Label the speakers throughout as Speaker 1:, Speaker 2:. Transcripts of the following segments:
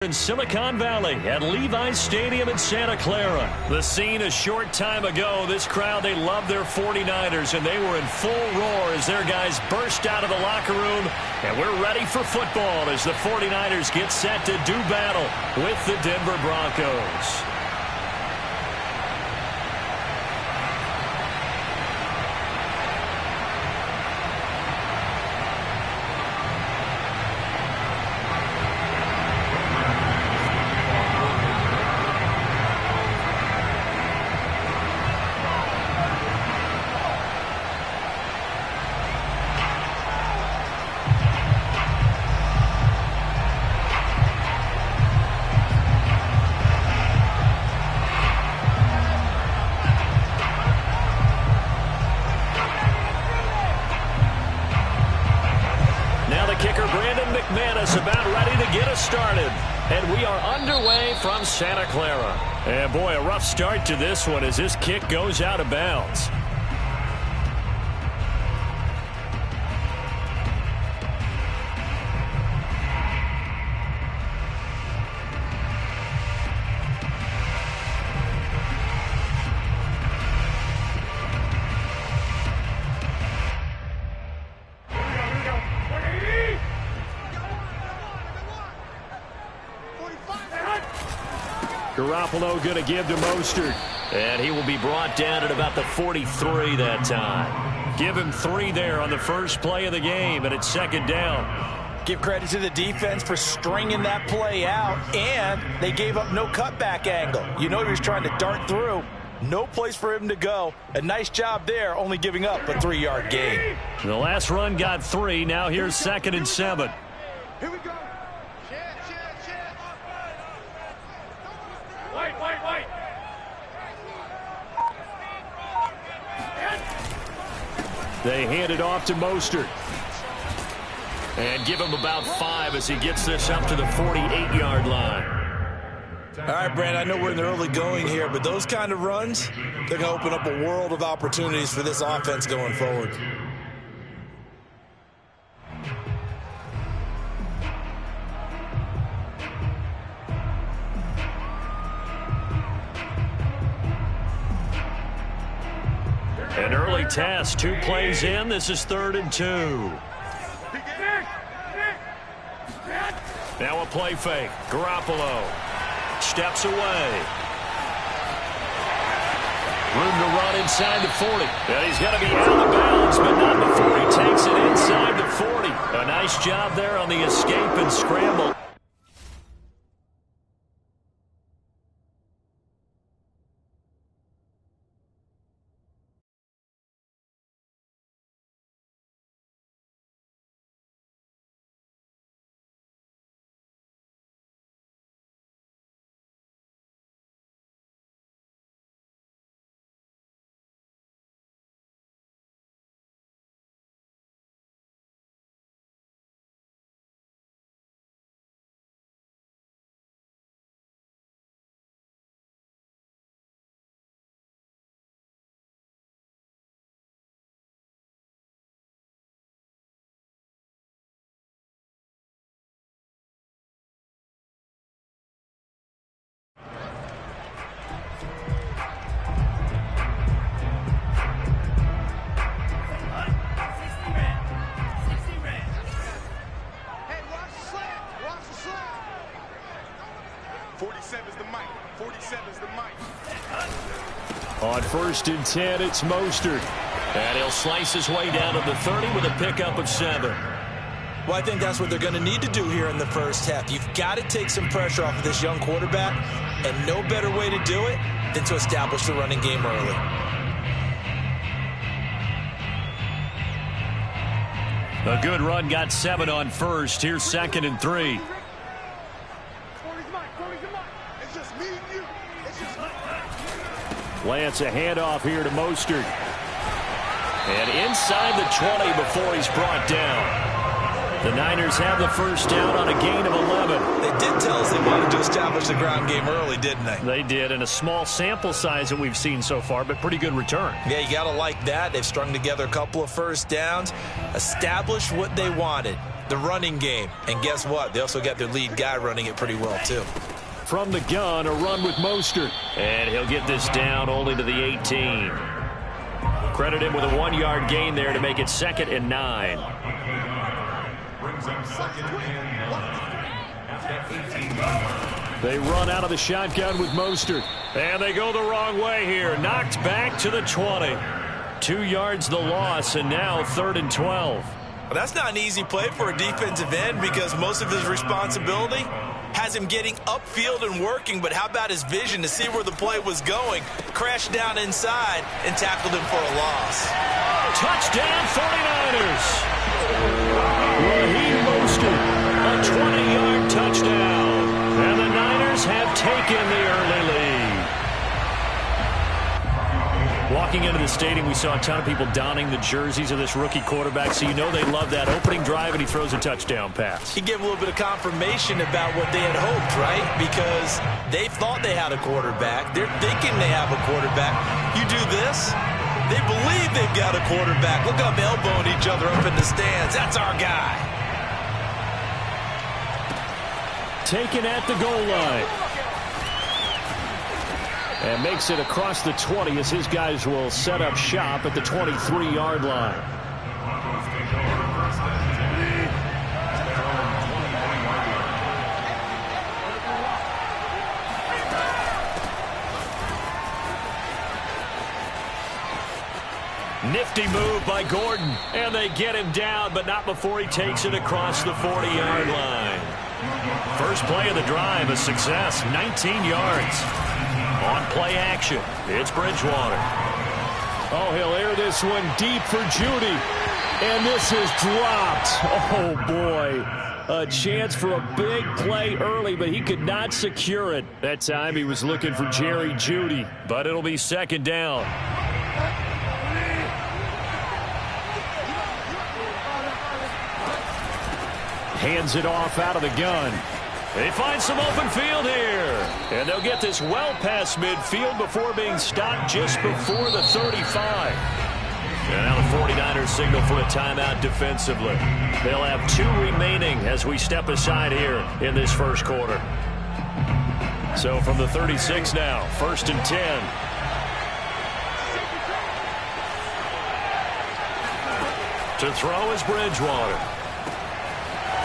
Speaker 1: In Silicon Valley at Levi's Stadium in Santa Clara. The scene a short time ago. This crowd, they love their 49ers, and they were in full roar as their guys burst out of the locker room. And we're ready for football as the 49ers get set to do battle with the Denver Broncos. About ready to get us started, and we are underway from Santa Clara. And boy, a rough start to this one as this kick goes out of bounds. Garoppolo going to give to Mostert, and he will be brought down at about the 43 that time. Give him 3 there on the first play of the game, and it's second down.
Speaker 2: Give credit to the defense for stringing that play out, and they gave up no cutback angle. You know he was trying to dart through. No place for him to go. A nice job there, only giving up a 3-yard gain.
Speaker 1: The last run got 3. Now here's 2nd and 7.
Speaker 3: Here we go.
Speaker 1: They hand it off to Mostert. And give him about 5 as he gets this up to the 48-yard line.
Speaker 2: All right, Brand, I know we're in the early going here, but those kind of runs, they're going to open up a world of opportunities for this offense going forward.
Speaker 1: An early test, 2 plays in. This is 3rd and 2. Now a play fake. Garoppolo steps away. Room to run inside the 40. And he's going to be out of bounds, but not before he takes it inside the 40. A nice job there on the escape and scramble. On 1st and 10, it's Mostert. And he'll slice his way down to the 30 with a pickup of 7.
Speaker 2: Well, I think that's what they're going to need to do here in the first half. You've got to take some pressure off of this young quarterback, and no better way to do it than to establish the running game early.
Speaker 1: A good run got 7 on 1st. Here's 2nd and 3. Lance, a handoff here to Mostert. And inside the 20 before he's brought down. The Niners have the first down on a gain of 11.
Speaker 2: They did tell us they wanted to establish the ground game early, didn't they?
Speaker 1: They did, and a small sample size that we've seen so far, but pretty good return.
Speaker 2: Yeah, you got to like that. They've strung together a couple of first downs, established what they wanted. the running game. And guess what? They also got their lead guy running it pretty well, too.
Speaker 1: From the gun, a run with Mostert. And he'll get this down only to the 18. Credit him with a 1-yard gain there to make it 2nd and 9.
Speaker 3: Brings them 2nd and 9.
Speaker 1: They run out of the shotgun with Mostert. And they go the wrong way here. Knocked back to the 20. 2 yards the loss, and now 3rd and 12.
Speaker 2: Well, that's not an easy play for a defensive end because most of his responsibility has him getting upfield and working, but how about his vision to see where the play was going? Crashed down inside and tackled him for a loss.
Speaker 1: Touchdown 49ers. Raheem Mostert, a 20-yard touchdown. And the Niners have taken the early lead. Walking into the stadium, we saw a ton of people donning the jerseys of this rookie quarterback, so you know they love that opening drive, and he throws a touchdown pass.
Speaker 2: He gave a little bit of confirmation about what they had hoped, right? Because they thought they had a quarterback. They're thinking they have a quarterback. You do this, they believe they've got a quarterback. Look at them elbowing each other up in the stands. That's our guy.
Speaker 1: Taken at the goal line. And makes it across the 20 as his guys will set up shop at the 23-yard line. Nifty move by Gordon. And they get him down, but not before he takes it across the 40-yard line. First play of the drive, a success, 19 yards. On play action, it's Bridgewater. Oh, he'll air this one deep for Judy. And this is dropped. Oh, boy. A chance for a big play early, but he could not secure it. That time he was looking for Jerry Judy, but it'll be 2nd down. Hands it off out of the gun. They find some open field here. And they'll get this well past midfield before being stopped just before the 35. And now the 49ers signal for a timeout defensively. They'll have 2 remaining as we step aside here in this first quarter. So from the 36 now, 1st and 10. To throw is Bridgewater.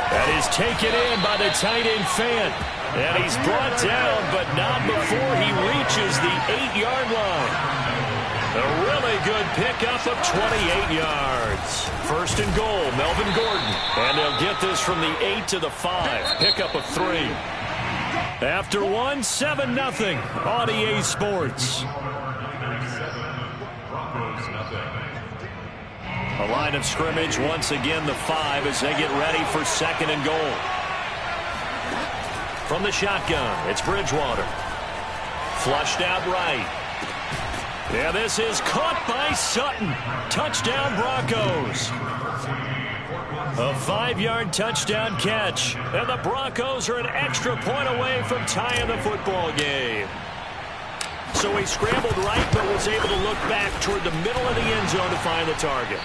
Speaker 1: That is taken in by the tight end Fant. And he's brought down, but not before he reaches the 8-yard line. A really good pickup of 28 yards. 1st and goal, Melvin Gordon. And they'll get this from the 8 to the 5. Pickup of 3. After one, 7-0 on EA Sports. A line of scrimmage, once again the 5 as they get ready for 2nd and goal. From the shotgun, it's Bridgewater. Flushed out right. Yeah, this is caught by Sutton. Touchdown Broncos. A 5-yard touchdown catch. And the Broncos are an extra point away from tying the football game. So he scrambled right, but was able to look back toward the middle of the end zone to find the target.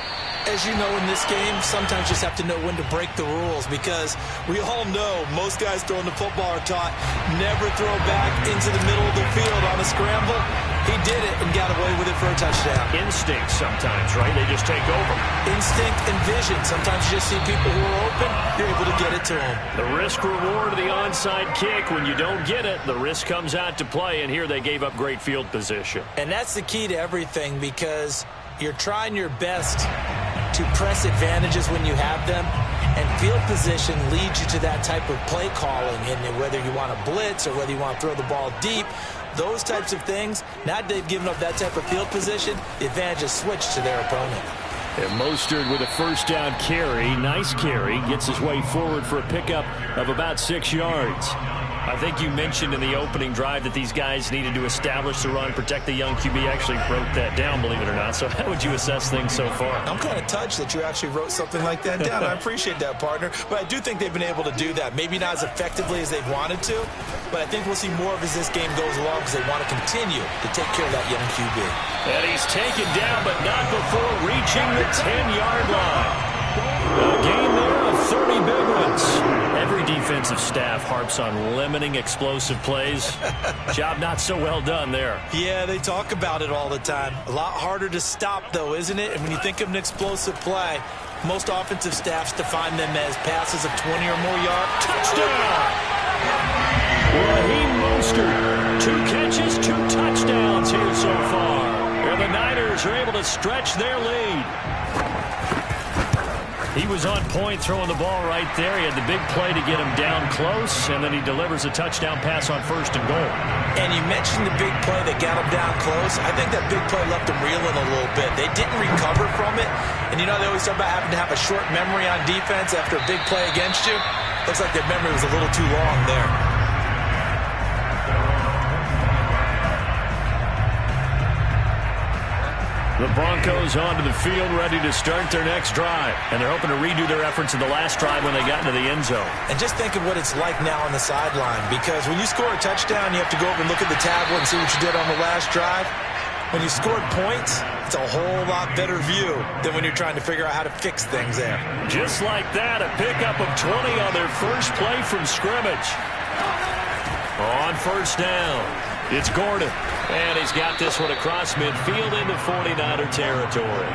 Speaker 2: As you know, in this game, sometimes you just have to know when to break the rules because we all know most guys throwing the football are taught never throw back into the middle of the field on a scramble. He did it and got away with it for a touchdown.
Speaker 1: Instinct sometimes, right? They just take over.
Speaker 2: Instinct and vision. Sometimes you just see people who are open, you're able to get it to them.
Speaker 1: The risk-reward of the onside kick. When you don't get it, the risk comes out to play, and here they gave up great field position.
Speaker 2: And that's the key to everything because you're trying your best to press advantages when you have them, and field position leads you to that type of play calling, and whether you want to blitz or whether you want to throw the ball deep, those types of things, now that they've given up that type of field position, the advantage is switched to their opponent.
Speaker 1: And Mostert with a 1st down carry, nice carry, gets his way forward for a pickup of about 6 yards. I think you mentioned in the opening drive that these guys needed to establish the run, protect the young QB. Actually wrote that down, believe it or not. So how would you assess things so far?
Speaker 2: I'm kind of touched that you actually wrote something like that down. I appreciate that, partner. But I do think they've been able to do that. Maybe not as effectively as they've wanted to, but I think we'll see more of as this game goes along because they want to continue to take care of that young QB.
Speaker 1: And he's taken down, but not before reaching the 10-yard line. A gain there of 30 big ones. Every defensive staff harps on limiting explosive plays. Job not so well done there.
Speaker 2: Yeah, they talk about it all the time. A lot harder to stop, though, isn't it? And when you think of an explosive play, most offensive staffs define them as passes of 20 or more yards.
Speaker 1: Touchdown! Raheem Mostert. 2 catches, 2 touchdowns here so far. And the Niners are able to stretch their lead. He was on point throwing the ball right there. He had the big play to get him down close, and then he delivers a touchdown pass on 1st and goal.
Speaker 2: And you mentioned the big play that got him down close. I think that big play left him reeling a little bit. They didn't recover from it. And you know, they always talk about having to have a short memory on defense after a big play against you. Looks like their memory was a little too long there.
Speaker 1: The Broncos onto the field, ready to start their next drive. And they're hoping to redo their efforts in the last drive when they got into the end zone.
Speaker 2: And just think of what it's like now on the sideline. Because when you score a touchdown, you have to go over and look at the tablet and see what you did on the last drive. When you scored points, it's a whole lot better view than when you're trying to figure out how to fix things there.
Speaker 1: Just like that, a pickup of 20 on their first play from scrimmage. On 1st down, it's Gordon. And he's got this one across midfield into 49er territory.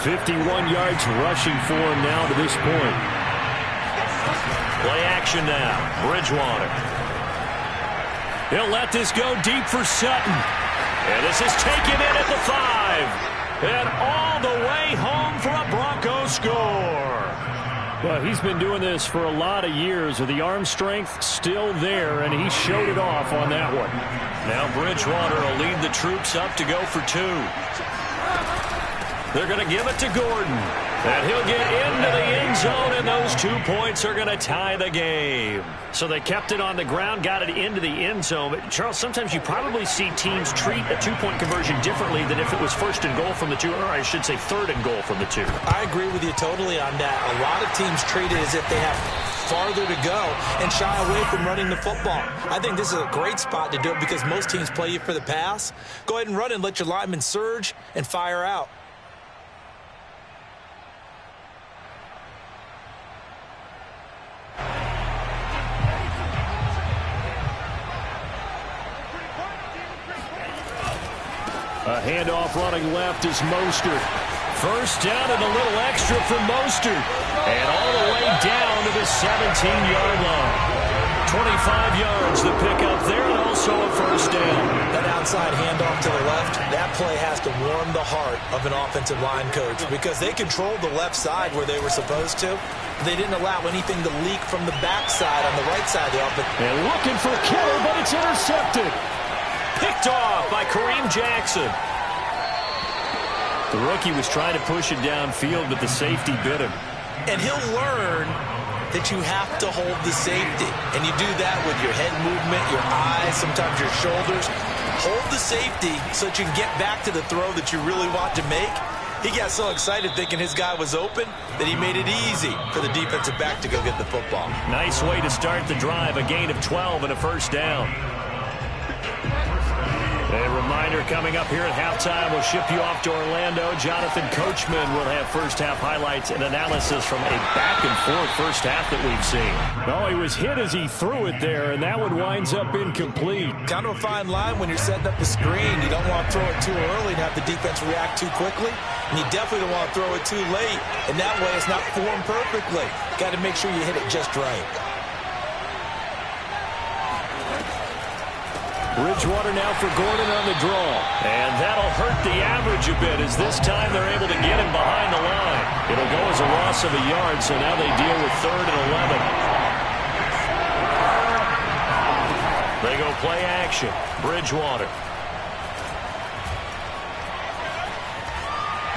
Speaker 1: 51 yards rushing for him now to this point. Play action now. Bridgewater. He'll let this go deep for Sutton. And this is taken in at the 5. And all the way home for a Broncos score. Well, he's been doing this for a lot of years with the arm strength still there, and he showed it off on that one. Now Bridgewater will lead the troops up to go for 2. They're going to give it to Gordon. And he'll get into the end zone, and those 2 points are going to tie the game. So they kept it on the ground, got it into the end zone. But, Charles, sometimes you probably see teams treat a 2-point conversion differently than if it was 1st and goal from the 2, or I should say 3rd and goal from the 2.
Speaker 2: I agree with you totally on that. A lot of teams treat it as if they have farther to go and shy away from running the football. I think this is a great spot to do it because most teams play you for the pass. Go ahead and run and let your linemen surge and fire out.
Speaker 1: A handoff running left is Mostert. 1st down and a little extra for Mostert. And all the way down to the 17-yard line. 25 yards the pickup there, and also a 1st down.
Speaker 2: That outside handoff to the left, that play has to warm the heart of an offensive line coach because they controlled the left side where they were supposed to. They didn't allow anything to leak from the backside on the right side of the offense.
Speaker 1: And looking for Kittle, but it's intercepted. Picked off by Kareem Jackson. The rookie was trying to push it downfield, but the safety bit him.
Speaker 2: And he'll learn that you have to hold the safety. And you do that with your head movement, your eyes, sometimes your shoulders. Hold the safety so that you can get back to the throw that you really want to make. He got so excited thinking his guy was open that he made it easy for the defensive back to go get the football.
Speaker 1: Nice way to start the drive, a gain of 12 and a 1st down. A reminder coming up here at halftime, we'll ship you off to Orlando. Jonathan Coachman will have first-half highlights and analysis from a back-and-forth first half that we've seen. Oh, he was hit as he threw it there, and that one winds up incomplete.
Speaker 2: Kind of a fine line when you're setting up the screen. You don't want to throw it too early and have the defense react too quickly. And you definitely don't want to throw it too late, and that way it's not formed perfectly. Got to make sure you hit it just right.
Speaker 1: Bridgewater now for Gordon on the draw. And that'll hurt the average a bit as this time they're able to get him behind the line. It'll go as a loss of a yard, so now they deal with 3rd and 11. They go play action. Bridgewater.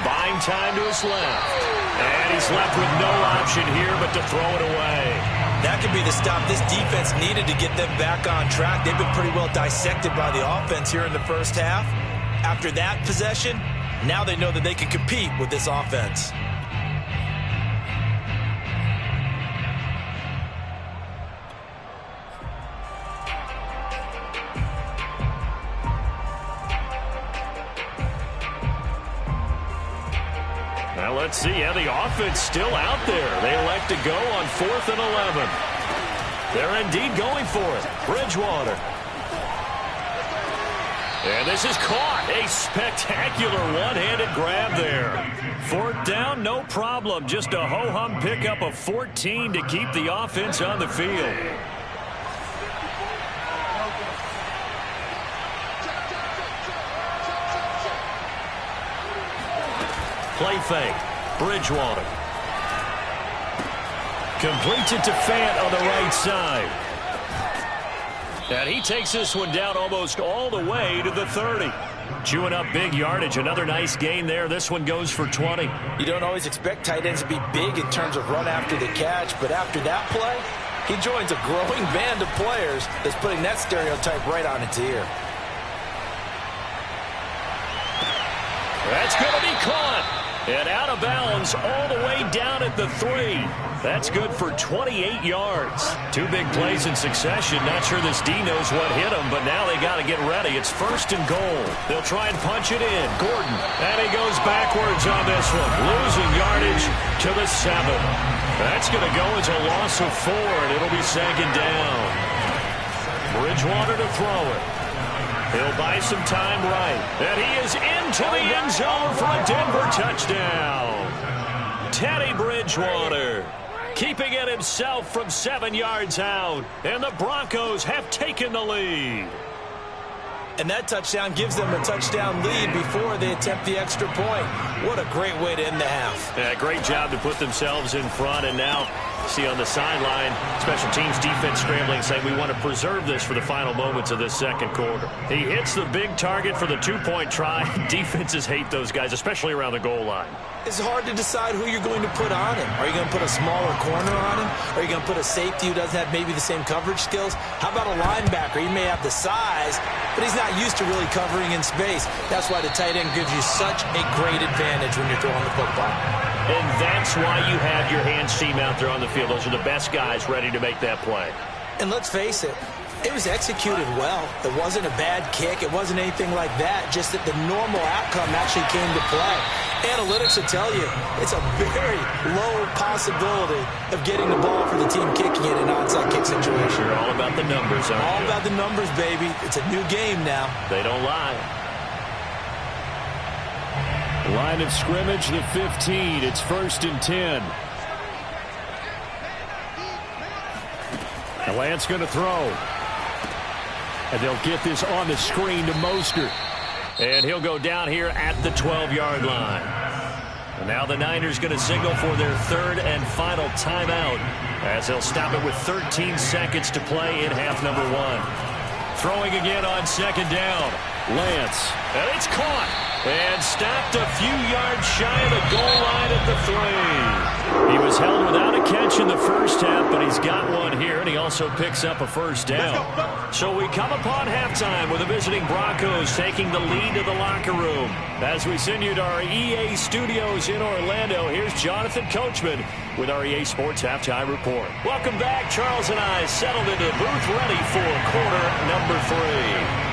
Speaker 1: Buying time to his left. And he's left with no option here but to throw it away.
Speaker 2: That could be the stop this defense needed to get them back on track. They've been pretty well dissected by the offense here in the first half. After that possession, now they know that they can compete with this offense.
Speaker 1: Now let's see. Yeah, the offense still out there. They elect to go on 4th and 11. They're indeed going for it. Bridgewater. And this is caught. A spectacular one-handed grab there. 4th down, no problem. Just a ho-hum pickup of 14 to keep the offense on the field. Play fake. Bridgewater. Completes it to Fant on the right side. And he takes this one down almost all the way to the 30. Chewing up big yardage. Another nice gain there. This one goes for 20.
Speaker 2: You don't always expect tight ends to be big in terms of run after the catch, but after that play, he joins a growing band of players that's putting that stereotype right on its ear.
Speaker 1: That's going to be caught. And out of bounds all the way down at the 3. That's good for 28 yards. 2 big plays in succession. Not sure this D knows what hit him, but now they got to get ready. It's 1st and goal. They'll try and punch it in. Gordon. And he goes backwards on this one. Losing yardage to the 7. That's going to go as a loss of 4, and it'll be 2nd down. Bridgewater to throw it. He'll buy some time right. And he is into the end zone for a Denver touchdown. Teddy Bridgewater keeping it himself from 7 yards out. And the Broncos have taken the lead.
Speaker 2: And that touchdown gives them a touchdown lead before they attempt the extra point. What a great way to end the half.
Speaker 1: Yeah, great job to put themselves in front. And now, see on the sideline, special teams defense scrambling, saying we want to preserve this for the final moments of this 2nd quarter. He hits the big target for the 2-point try. Defenses hate those guys, especially around the goal line.
Speaker 2: It's hard to decide who you're going to put on him. Are you going to put a smaller corner on him? Are you going to put a safety who doesn't have maybe the same coverage skills? How about a linebacker? He may have the size, but he's not used to really covering in space. That's why the tight end gives you such a great advantage when you're throwing the football.
Speaker 1: And that's why you have your hands team out there on the field. Those are the best guys ready to make that play.
Speaker 2: And let's face it, it was executed well. It wasn't a bad kick. It wasn't anything like that. Just that the normal outcome actually came to play. Analytics will tell you it's a very low possibility of getting the ball for the team kicking it in an onside kick situation.
Speaker 1: You're all about the numbers, aren't you?
Speaker 2: All about the numbers, baby. It's a new game now.
Speaker 1: They don't lie.
Speaker 4: Line of scrimmage, the 15. It's 1st and 10. And Lance going to throw. And they'll get this on the screen to Mostert.
Speaker 1: And he'll go down here at the 12-yard line. And now the Niners going to signal for their 3rd and final timeout as they'll stop it with 13 seconds to play in half number 1. Throwing again on 2nd down.
Speaker 4: Lance.
Speaker 1: And it's caught. And stopped a few yards shy of the goal line at the 3. He was held without a catch in the first half, but he's got one here, and he also picks up a 1st down. So we come upon halftime with the visiting Broncos taking the lead to the locker room. As we send you to our EA studios in Orlando, here's Jonathan Coachman with our EA Sports Halftime Report. Welcome back. Charles and I settled into the booth ready for quarter number 3.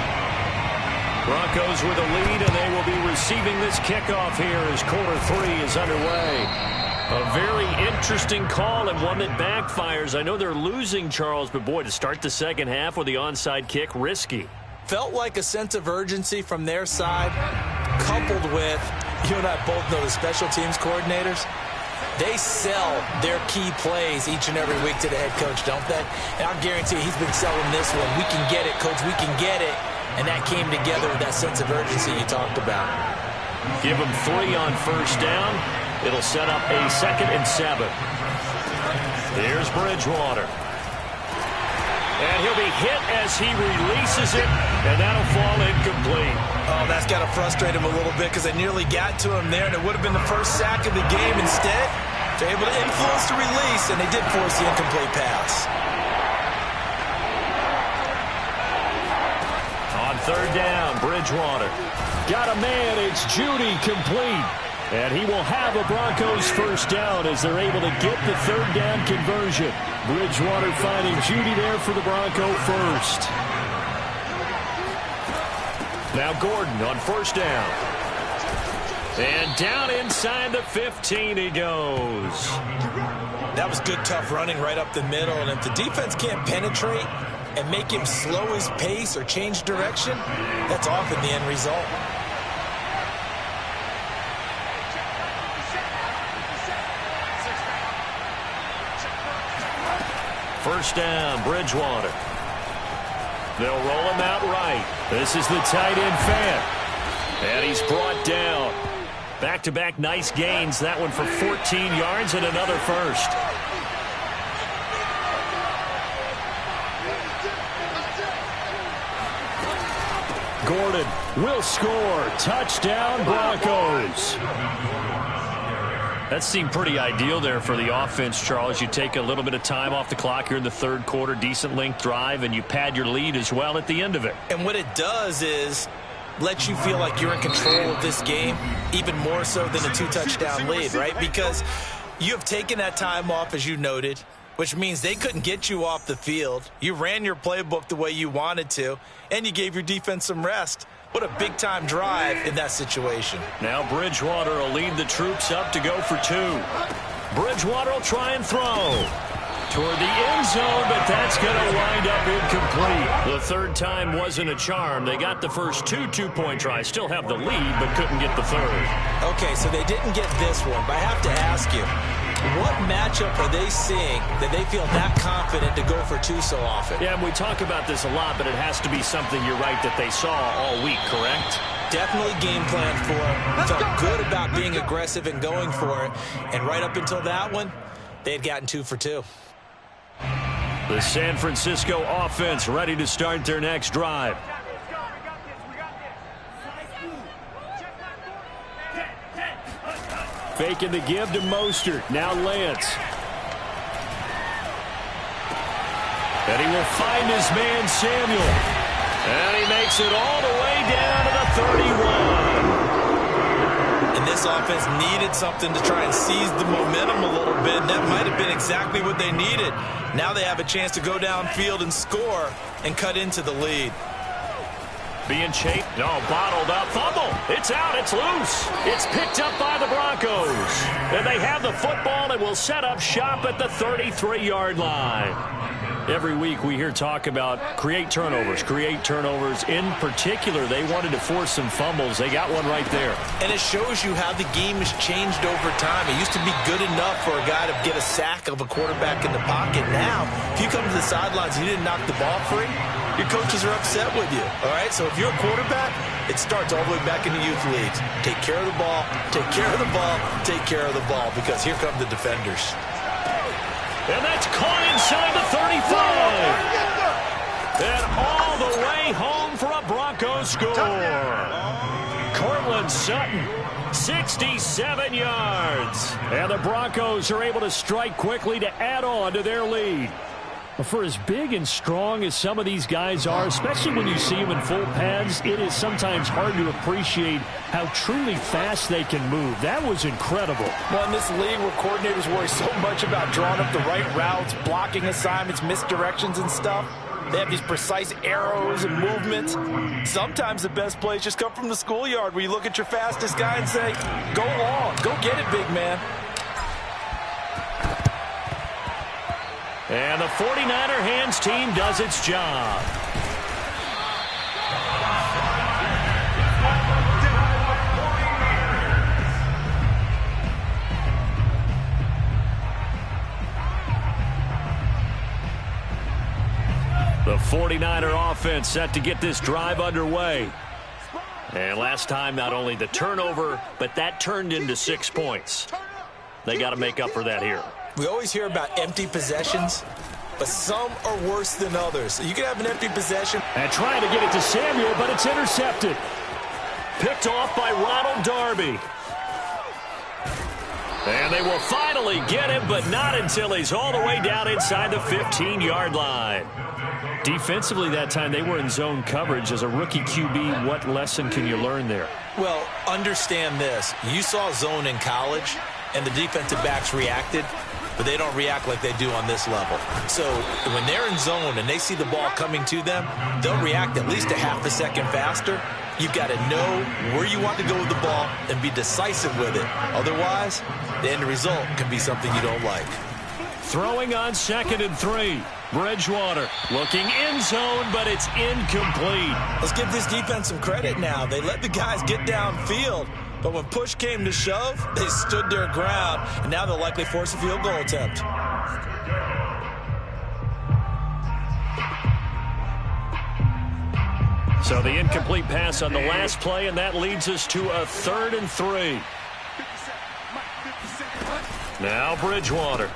Speaker 1: Broncos with a lead, and they will be receiving this kickoff here as quarter 3 is underway. A very interesting call and one that backfires. I know they're losing, Charles, but boy, to start the second half with the onside kick, risky.
Speaker 2: Felt like a sense of urgency from their side, coupled with, you and I both know the special teams coordinators, they sell their key plays each and every week to the head coach, don't they? And I'll guarantee you he's been selling this one. We can get it, coach, we can get it. And that came together with that sense of urgency you talked about.
Speaker 1: Give them 3 on 1st down. It'll set up a 2nd and 7. Here's Bridgewater. And he'll be hit as he releases it, and that'll fall incomplete.
Speaker 2: Oh, that's got to frustrate him a little bit because they nearly got to him there, and it would have been the first sack of the game. Instead, they're able to influence the release, and they did force the incomplete pass.
Speaker 1: On 3rd down, Bridgewater.
Speaker 4: Got a man, it's Judy, complete. And he will have a Broncos 1st down as they're able to get the 3rd down conversion. Bridgewater finding Judy there for the Bronco 1st.
Speaker 1: Now Gordon on 1st down. And down inside the 15 he goes.
Speaker 2: That was good, tough running right up the middle. And if the defense can't penetrate and make him slow his pace or change direction, that's often the end result.
Speaker 1: First down, Bridgewater. They'll roll him out right. This is the tight end fan. And he's brought down. Back-to-back nice gains. That one for 14 yards and another first. Gordon will score. Touchdown, Broncos. That seemed pretty ideal there for the offense, Charles. You take a little bit of time off the clock here in the third quarter, decent length drive, and you pad your lead as well at the end of it.
Speaker 2: And what it does is let you feel like you're in control of this game, even more so than a two-touchdown lead, right? Because you have taken that time off, as you noted, which means they couldn't get you off the field. You ran your playbook the way you wanted to, and you gave your defense some rest. What a big-time drive in that situation.
Speaker 1: Now Bridgewater will lead the troops up to go for two. Bridgewater will try and throw toward the end zone, but that's going to wind up incomplete. The third time wasn't a charm. They got the first two-point tries, still have the lead, but couldn't get the third.
Speaker 2: Okay, so they didn't get this one, but I have to ask you, what matchup are they seeing that they feel that confident to go for two so often?
Speaker 1: Yeah, and we talk about this a lot, but it has to be something, you're right, that they saw all week, correct?
Speaker 2: Definitely game plan for it. Felt good about being aggressive and going for it. And right up until that one, they had gotten 2 for 2.
Speaker 1: The San Francisco offense ready to start their next drive. Faking the give to Mostert. Now Lance. And he will find his man Samuel. And he makes it all the way down to the 31.
Speaker 2: And this offense needed something to try and seize the momentum a little bit. And that might have been exactly what they needed. Now they have a chance to go downfield and score and cut into the lead.
Speaker 1: Being chased. No, bottled up. Fumble. It's out. It's loose. It's picked up by the Broncos. And they have the football and will set up shop at the 33-yard line. Every week we hear talk about create turnovers. In particular, they wanted to force some fumbles. They got one right there.
Speaker 2: And it shows you how the game has changed over time. It used to be good enough for a guy to get a sack of a quarterback in the pocket. Now, if you come to the sidelines and you didn't knock the ball free, your coaches are upset with you. All right, so if you're a quarterback, it starts all the way back in the youth leagues. Take care of the ball, take care of the ball, take care of the ball, because here come the defenders.
Speaker 1: And that's caught inside the 35. And all the way home for a Broncos score. Cortland Sutton, 67 yards. And the Broncos are able to strike quickly to add on to their lead. For as big and strong as some of these guys are, especially when you see them in full pads, it is sometimes hard to appreciate how truly fast they can move. That was incredible.
Speaker 2: Well, in this league where coordinators worry so much about drawing up the right routes, blocking assignments, misdirections and stuff, they have these precise arrows and movements. Sometimes the best plays just come from the schoolyard where you look at your fastest guy and say, go long, go get it, big man.
Speaker 1: And the 49er hands team does its job. The 49er offense set to get this drive underway. And last time, not only the turnover, but that turned into 6 points. They got to make up for that here.
Speaker 2: We always hear about empty possessions, but some are worse than others. You can have an empty possession.
Speaker 1: And trying to get it to Samuel, but it's intercepted. Picked off by Ronald Darby. And they will finally get him, but not until he's all the way down inside the 15-yard line. Defensively that time, they were in zone coverage. As a rookie QB, what lesson can you learn there?
Speaker 2: Well, understand this. You saw zone in college, and the defensive backs reacted, but they don't react like they do on this level. So when they're in zone and they see the ball coming to them, they'll react at least a half a second faster. You've got to know where you want to go with the ball and be decisive with it. Otherwise, the end result can be something you don't like.
Speaker 1: Throwing on 2nd and 3. Bridgewater looking end zone, but it's incomplete.
Speaker 2: Let's give this defense some credit now. They let the guys get downfield, but when push came to shove, they stood their ground, and now they'll likely force a field goal attempt.
Speaker 1: So the incomplete pass on the last play, and that leads us to a 3rd and 3. Now Bridgewater.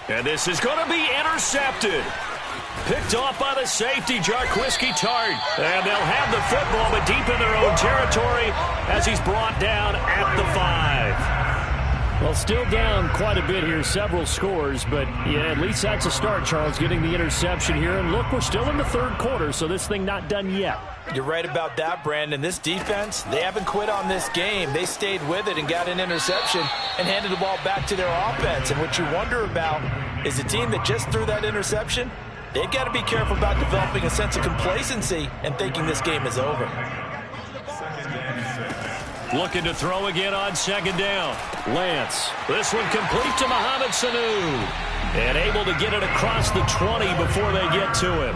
Speaker 1: And this is going to be intercepted. Picked off by the safety, Jarquiski Tart. And they'll have the football, but deep in their own territory as he's brought down at the 5.
Speaker 4: Well, still down quite a bit here, several scores, but yeah, at least that's a start, Charles, getting the interception here. And look, we're still in the 3rd quarter, so this thing not done yet.
Speaker 2: You're right about that, Brandon. This defense, they haven't quit on this game. They stayed with it and got an interception and handed the ball back to their offense. And what you wonder about is a team that just threw that interception, they've got to be careful about developing a sense of complacency and thinking this game is over.
Speaker 1: Looking to throw again on 2nd down. Lance. This one complete to Mohamed Sanu. And able to get it across the 20 before they get to him.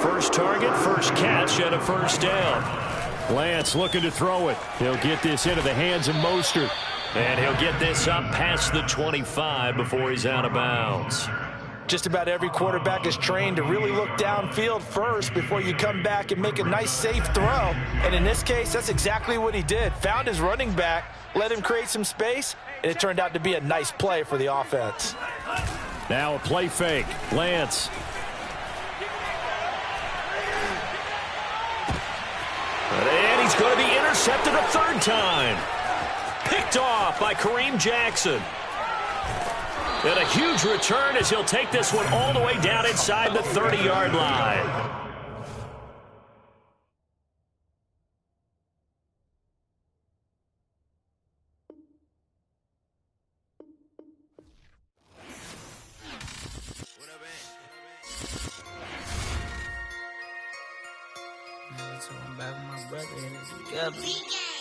Speaker 1: First target, first catch, and a 1st down.
Speaker 4: Lance looking to throw it. He'll get this into the hands of Mostert.
Speaker 1: And he'll get this up past the 25 before he's out of bounds.
Speaker 2: Just about every quarterback is trained to really look downfield first before you come back and make a nice, safe throw. And in this case, that's exactly what he did. Found his running back, let him create some space, and it turned out to be a nice play for the offense.
Speaker 4: Now a play fake. Lance.
Speaker 1: And he's going to be intercepted a 3rd time. Picked off by Kareem Jackson. And a huge return as he'll take this one all the way down inside the 30-yard line.
Speaker 5: I'm back with my brother and it's together.